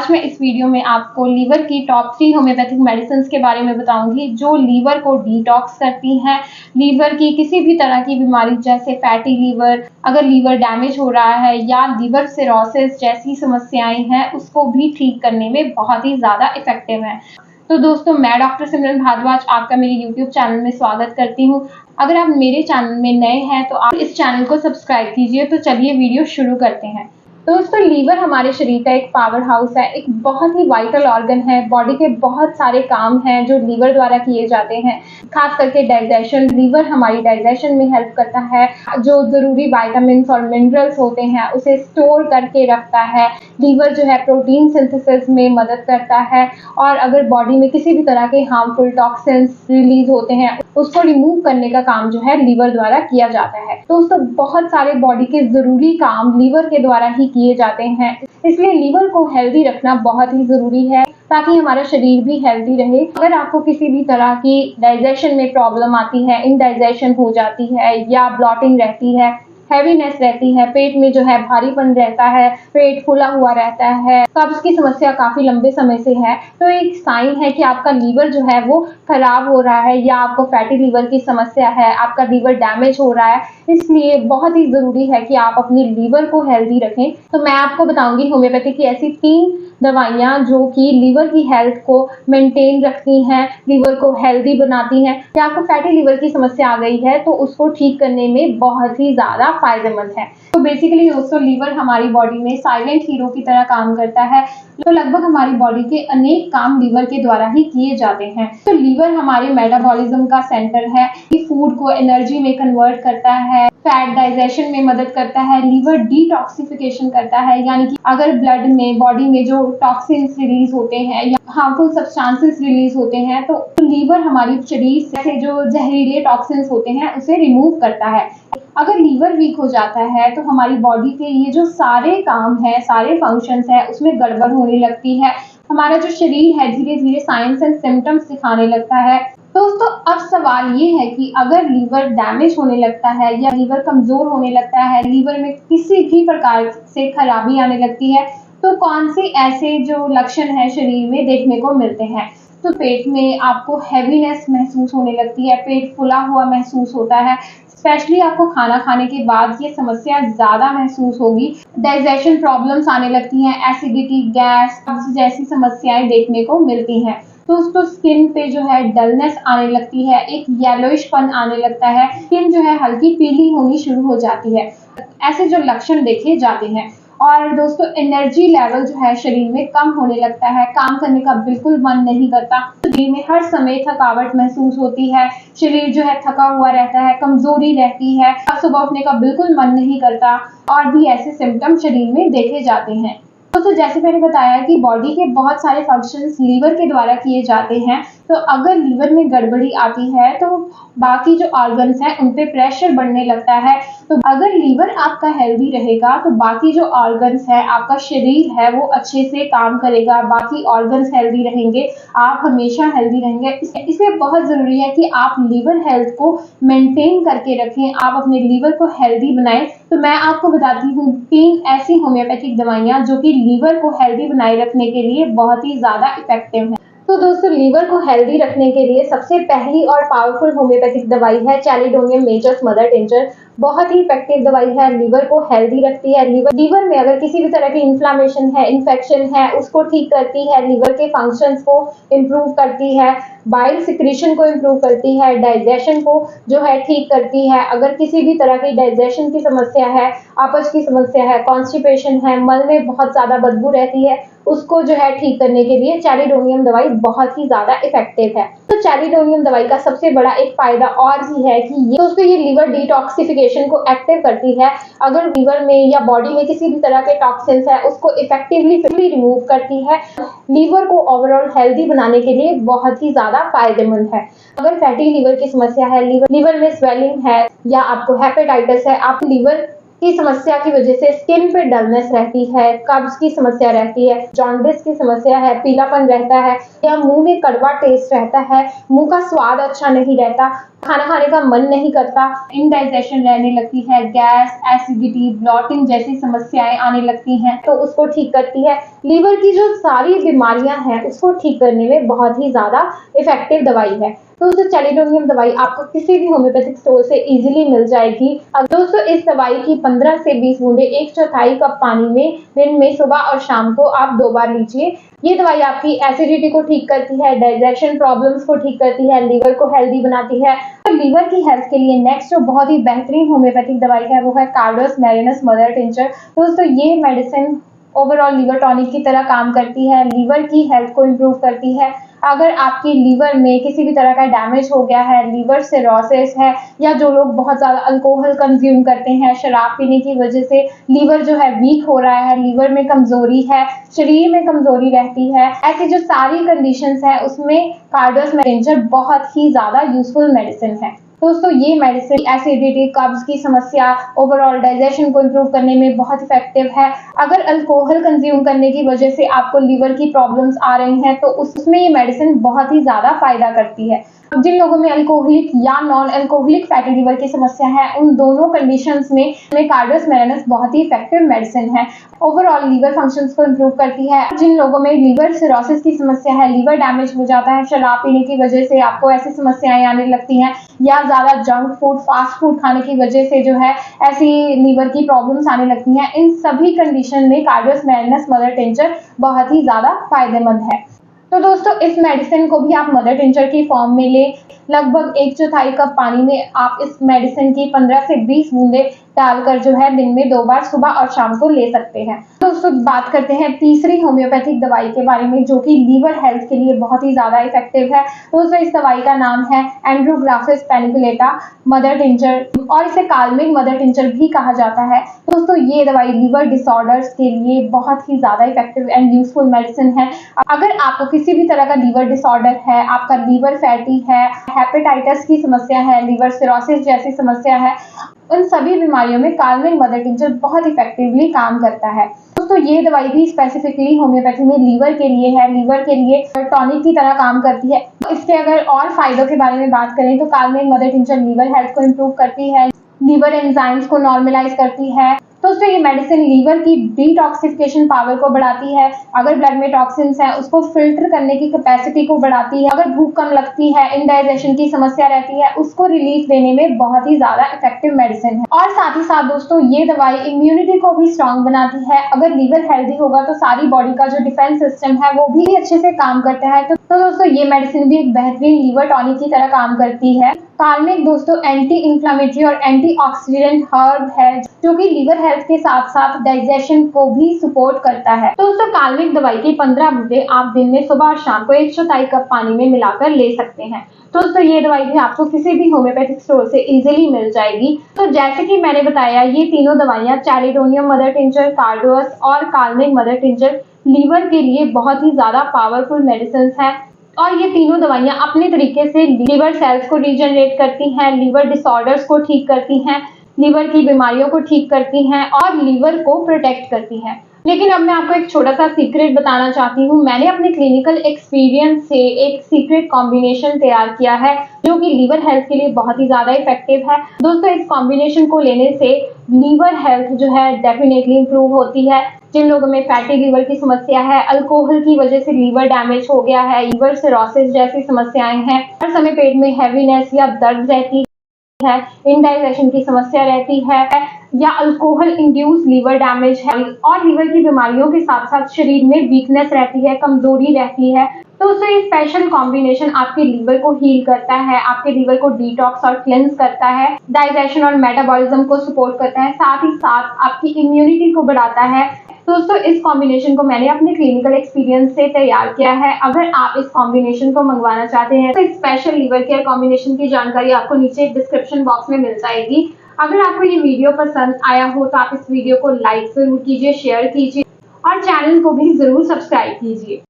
आज मैं इस वीडियो में आपको लीवर की टॉप 3 होम्योपैथिक मेडिसिन के बारे में बताऊंगी जो लीवर को डिटॉक्स करती हैं। लीवर की किसी भी तरह की बीमारी जैसे फैटी लीवर, अगर लीवर डैमेज हो रहा है या लीवर सिरोसिस जैसी समस्याएं हैं उसको भी ठीक करने में बहुत ही ज़्यादा इफेक्टिव है। तो दोस्तों, मैं डॉक्टर सिमरन भारद्वाज आपका मेरे यूट्यूब चैनल में स्वागत करती हूँ। अगर आप मेरे चैनल में नए हैं तो आप इस चैनल को सब्सक्राइब कीजिए। तो चलिए वीडियो शुरू करते हैं। दोस्तों, लीवर हमारे शरीर का एक पावर हाउस है, एक बहुत ही वाइटल ऑर्गन है। बॉडी के बहुत सारे काम हैं जो लीवर द्वारा किए जाते हैं, खास करके डाइजेशन। लीवर हमारी डाइजेशन में हेल्प करता है, जो ज़रूरी विटामिन्स और मिनरल्स होते हैं उसे स्टोर करके रखता है। लीवर जो है प्रोटीन सिंथेसिस में मदद करता है, और अगर बॉडी में किसी भी तरह के हार्मफुल टॉक्सिन्स रिलीज होते हैं उसको रिमूव करने का काम जो है लीवर द्वारा किया जाता है। दोस्तों, बहुत सारे बॉडी के ज़रूरी काम लीवर के द्वारा ही किए जाते हैं, इसलिए लीवर को हेल्दी रखना बहुत ही ज़रूरी है ताकि हमारा शरीर भी हेल्दी रहे। अगर आपको किसी भी तरह की डाइजेशन में प्रॉब्लम आती है, इनडाइजेशन हो जाती है या ब्लॉटिंग रहती है, हैवीनेस रहती है, पेट में जो है भारीपन रहता है, पेट फूला हुआ रहता है, कब्ज की समस्या काफ़ी लंबे समय से है, तो एक साइन है कि आपका लीवर जो है वो खराब हो रहा है या आपको फैटी लीवर की समस्या है, आपका लीवर डैमेज हो रहा है। इसलिए बहुत ही ज़रूरी है कि आप अपने लीवर को हेल्दी रखें। तो मैं आपको बताऊंगी होम्योपैथी की ऐसी 3 दवाइयाँ जो कि लीवर की हेल्थ को मेंटेन रखती हैं, लीवर को हेल्दी बनाती हैं। या आपको फैटी लीवर की समस्या आ गई है तो उसको ठीक करने में बहुत ही ज़्यादा फायदेमंद है। तो बेसिकली दोस्तों, लीवर हमारी बॉडी में साइलेंट हीरो की तरह काम करता है। तो लगभग हमारी बॉडी के अनेक काम लीवर के द्वारा ही किए जाते हैं। तो लीवर हमारे मेटाबॉलिज्म का सेंटर है, फूड को एनर्जी में कन्वर्ट करता है, फैट डाइजेशन में मदद करता है, लीवर डिटॉक्सिफिकेशन करता है, यानी कि अगर ब्लड में बॉडी में जो टॉक्सिन्स रिलीज होते हैं या हार्मफुल सब्सटेंसेस रिलीज होते हैं तो लीवर हमारी शरीर से जो जहरीले टॉक्सिन्स होते हैं उसे रिमूव करता है। अगर लीवर वीक हो जाता है तो हमारी बॉडी के ये जो सारे काम हैं, सारे फंक्शंस हैं उसमें गड़बड़ होने लगती है। हमारा जो शरीर है धीरे धीरे साइंस एंड सिम्टम्स दिखाने लगता है। दोस्तों, अब सवाल ये है कि अगर लीवर डैमेज होने लगता है या लीवर कमजोर होने लगता है, लीवर में किसी भी प्रकार से खराबी आने लगती है, तो कौन से ऐसे जो लक्षण हैं शरीर में देखने को मिलते हैं। तो पेट में आपको हैवीनेस महसूस होने लगती है, पेट फुला हुआ महसूस होता है, स्पेशली आपको खाना खाने के बाद ये समस्या ज़्यादा महसूस होगी। डाइजेशन प्रॉब्लम्स आने लगती हैं, एसिडिटी, गैस जैसी समस्याएं देखने को मिलती हैं। तो उसको स्किन पे जो है डलनेस आने लगती है, एक येलोइशपन आने लगता है, स्किन जो है हल्की पीली होनी शुरू हो जाती है। ऐसे जो लक्षण देखे जाते हैं। और दोस्तों, एनर्जी लेवल जो है शरीर में कम होने लगता है, काम करने का बिल्कुल मन नहीं करता, शरीर में हर समय थकावट महसूस होती है, शरीर जो है थका हुआ रहता है, कमजोरी रहती है, सुबह उठने का बिल्कुल मन नहीं करता, और भी ऐसे सिम्टम शरीर में देखे जाते हैं। तो जैसे मैंने बताया कि बॉडी के बहुत सारे फंक्शंस लीवर के द्वारा किए जाते हैं, तो अगर लीवर में गड़बड़ी आती है तो बाकी जो ऑर्गन्स हैं उन पे प्रेशर बढ़ने लगता है। तो अगर लीवर आपका हेल्दी रहेगा तो बाकी जो ऑर्गन्स है, आपका शरीर है, वो अच्छे से काम करेगा, बाकी ऑर्गन्स हेल्दी रहेंगे, आप हमेशा हेल्दी रहेंगे। इसलिए बहुत ज़रूरी है कि आप लीवर हेल्थ को मेंटेन करके रखें, आप अपने लीवर को हेल्दी बनाएं। तो मैं आपको बताती हूँ 3 ऐसी होम्योपैथिक दवाइयाँ जो कि लीवर को हेल्दी बनाए रखने के लिए बहुत ही ज़्यादा इफेक्टिव हैं। तो दोस्तों, लीवर को हेल्दी रखने के लिए सबसे पहली और पावरफुल होम्योपैथिक दवाई है चैलिडोनियम मेजर्स मदर टिंचर। बहुत ही इफेक्टिव दवाई है, लीवर को हेल्दी रखती है। लीवर में अगर किसी भी तरह की इन्फ्लामेशन है, इन्फेक्शन है, उसको ठीक करती है, लीवर के फंक्शंस को इम्प्रूव करती है, बाइल सिक्रीशन को इम्प्रूव करती है, डाइजेशन को जो है ठीक करती है। अगर किसी भी तरह की डाइजेशन की समस्या है, अपच की समस्या है, कॉन्स्टिपेशन है, मल में बहुत ज़्यादा बदबू रहती है, उसको जो है ठीक करने के लिए चैलिडोनियम दवाई बहुत ही ज़्यादा इफेक्टिव है। तो चैलिडोनियम दवाई का सबसे बड़ा एक फायदा और भी है कि ये लीवर डिटॉक्सिफिकेशन को एक्टिव करती है। अगर लीवर में या बॉडी में किसी भी तरह के टॉक्सिन्स है उसको इफेक्टिवली रिमूव करती है। लीवर को ओवरऑल हेल्दी बनाने के लिए बहुत ही ज़्यादा फायदेमंद है। अगर फैटी लीवर की समस्या है, लीवर में स्वेलिंग है या आपको हेपेटाइटिस है, आप लीवर की समस्या की वजह से स्किन पे डलनेस रहती है, कब्ज की समस्या रहती है, जॉन्डिस की समस्या है, पीलापन रहता है या मुंह में कड़वा टेस्ट रहता है, मुंह का स्वाद अच्छा नहीं रहता, खाना खाने का मन नहीं करता, इनडाइजेशन रहने लगती है, गैस, एसिडिटी, ब्लॉटिंग जैसी समस्याएं आने लगती हैं, तो उसको ठीक करती है। लीवर की जो सारी बीमारियां हैं उसको ठीक करने में बहुत ही ज़्यादा इफ़ेक्टिव दवाई है। तो दोस्तों चैलिडोनियम दवाई आपको किसी भी होम्योपैथिक स्टोर से इजीली मिल जाएगी। अब दोस्तों इस दवाई की 15 से 20 बूंदे 1/4 कप पानी में दिन में सुबह और शाम को आप 2 बार लीजिए। ये दवाई आपकी एसिडिटी को ठीक करती है, डाइजेशन प्रॉब्लम्स को ठीक करती है, लीवर को हेल्दी बनाती है। तो लीवर की हेल्थ के लिए नेक्स्ट जो बहुत ही बेहतरीन होम्योपैथिक दवाई है वो है कार्डोस मैरिनस मदर टिंचर। दोस्तों ये मेडिसिन ओवरऑल लीवर टॉनिक की तरह काम करती है, लीवर की हेल्थ को इम्प्रूव करती है। अगर आपकी लीवर में किसी भी तरह का डैमेज हो गया है, लीवर सिरोसिस है, या जो लोग बहुत ज़्यादा अल्कोहल कंज्यूम करते हैं, शराब पीने की वजह से लीवर जो है वीक हो रहा है, लीवर में कमजोरी है, शरीर में कमजोरी रहती है, ऐसी जो सारी कंडीशंस है उसमें कार्डोस मैरिनस बहुत ही ज़्यादा यूजफुल मेडिसिन है। दोस्तों ये मेडिसिन एसिडिटी, कब्ज की समस्या, ओवरऑल डाइजेशन को इम्प्रूव करने में बहुत इफेक्टिव है। अगर अल्कोहल कंज्यूम करने की वजह से आपको लीवर की प्रॉब्लम्स आ रही हैं तो उसमें ये मेडिसिन बहुत ही ज़्यादा फायदा करती है। अब जिन लोगों में अल्कोहलिक या नॉन अल्कोहलिक फैटी लिवर की समस्या है उन दोनों कंडीशंस में कार्डोस मैरिनस बहुत ही इफेक्टिव मेडिसिन है। ओवरऑल लीवर फंक्शंस को इम्प्रूव करती है। जिन लोगों में लीवर सिरोसिस की समस्या है, लीवर डैमेज हो जाता है, शराब पीने की वजह से आपको ऐसी समस्याएं आने लगती हैं, या ज़्यादा जंक फूड, फास्ट फूड खाने की वजह से जो है ऐसी लीवर की प्रॉब्लम्स आने लगती हैं, इन सभी कंडीशन में कार्डोस मैरिनस मदर टिंचर बहुत ही ज़्यादा फायदेमंद है। तो दोस्तों इस मेडिसिन को भी आप मदर टिंचर की फॉर्म में लें। लगभग 1/4 कप पानी में आप इस मेडिसिन की 15 से 20 बूंदे डालकर जो है दिन में 2 बार सुबह और शाम को ले सकते हैं। दोस्तों बात करते हैं तीसरी होम्योपैथिक दवाई के बारे में जो कि लीवर हेल्थ के लिए बहुत ही ज़्यादा इफेक्टिव है। दोस्तों इस दवाई का नाम है एंड्रोग्राफिस पैनिकुलेटा मदर टिंचर, और इसे काल्मिक मदर टिंचर भी कहा जाता है। दोस्तों ये दवाई लीवर डिसऑर्डर्स के लिए बहुत ही ज़्यादा इफेक्टिव एंड यूजफुल मेडिसिन है। अगर आपको किसी भी तरह का लीवर डिसऑर्डर है, आपका लीवर फैटी है, हेपेटाइटिस की समस्या है, लीवर सिरोसिस जैसी समस्या है, उन सभी बीमारियों में काल्मिक मदर टिंचर बहुत इफेक्टिवली काम करता है। दोस्तों ये दवाई भी स्पेसिफिकली होम्योपैथी में लीवर के लिए है, लीवर के लिए टॉनिक की तरह काम करती है। इसके अगर और फायदों के बारे में बात करें तो काल्मिक मदर टिंचर लीवर हेल्थ को इम्प्रूव करती है, लीवर एंजाइम्स को नॉर्मलाइज करती है। दोस्तों ये मेडिसिन लीवर की डिटॉक्सिफिकेशन पावर को बढ़ाती है। अगर ब्लड में टॉक्सिन्स हैं उसको फिल्टर करने की कैपेसिटी को बढ़ाती है। अगर भूख कम लगती है, इंडाइजेशन की समस्या रहती है, उसको रिलीफ देने में बहुत ही ज्यादा इफेक्टिव मेडिसिन है। और साथ ही साथ दोस्तों ये दवाई इम्यूनिटी को भी स्ट्रांग बनाती है। अगर लीवर हेल्दी होगा तो सारी बॉडी का जो डिफेंस सिस्टम है वो भी अच्छे से काम करता है। तो दोस्तों ये मेडिसिन भी एक बेहतरीन लीवर टॉनिक की तरह काम करती है। काल्मिक दोस्तों एंटी इंफ्लेमेटरी और एंटीऑक्सीडेंट हर्ब है जो कि लीवर हेल्थ के साथ साथ डाइजेशन को भी सपोर्ट करता है। तो दोस्तों काल्मिक दवाई के 15 बूंदे आप दिन में सुबह और शाम को 1/4 कप पानी में मिलाकर ले सकते हैं। तो दोस्तों ये दवाई भी आपको किसी भी होम्योपैथिक स्टोर से इजीली मिल जाएगी। तो जैसे कि मैंने बताया ये तीनों दवाइयां चैलिडोनियम मदर टिंचर, कार्डोस और काल्मिक मदर टिंचर लीवर के लिए बहुत ही ज्यादा पावरफुल मेडिसिन है। और ये तीनों दवाइयां अपने तरीके से लीवर सेल्स को रीजनरेट करती हैं, लीवर डिसऑर्डर्स को ठीक करती हैं, लीवर की बीमारियों को ठीक करती हैं और लीवर को प्रोटेक्ट करती हैं। लेकिन अब मैं आपको एक छोटा सा सीक्रेट बताना चाहती हूँ। मैंने अपने क्लिनिकल एक्सपीरियंस से एक सीक्रेट कॉम्बिनेशन तैयार किया है जो कि लीवर हेल्थ के लिए बहुत ही ज्यादा इफेक्टिव है। दोस्तों इस कॉम्बिनेशन को लेने से लीवर हेल्थ जो है डेफिनेटली इंप्रूव होती है। जिन लोगों में फैटी लीवर की समस्या है, अल्कोहल की वजह से लीवर डैमेज हो गया है, लीवर सिरोसिस जैसी समस्याएं हैं, हर समय पेट में हैवीनेस या दर्द रहती है, इंडाइजेशन की समस्या रहती है, या अल्कोहल इंड्यूस लीवर डैमेज है, और लीवर की बीमारियों के साथ साथ शरीर में वीकनेस रहती है, कमजोरी रहती है, तो उससे ये स्पेशल कॉम्बिनेशन आपके लीवर को हील करता है, आपके लीवर को डिटॉक्स और क्लेंस करता है, डाइजेशन और मेटाबॉलिज्म को सपोर्ट करता है, साथ ही साथ आपकी इम्यूनिटी को बढ़ाता है। दोस्तों इस कॉम्बिनेशन को मैंने अपने क्लिनिकल एक्सपीरियंस से तैयार किया है। अगर आप इस कॉम्बिनेशन को मंगवाना चाहते हैं तो इस स्पेशल लीवर केयर कॉम्बिनेशन की जानकारी आपको नीचे डिस्क्रिप्शन बॉक्स में मिल जाएगी। अगर आपको ये वीडियो पसंद आया हो तो आप इस वीडियो को लाइक जरूर कीजिए, शेयर कीजिए और चैनल को भी जरूर सब्सक्राइब कीजिए।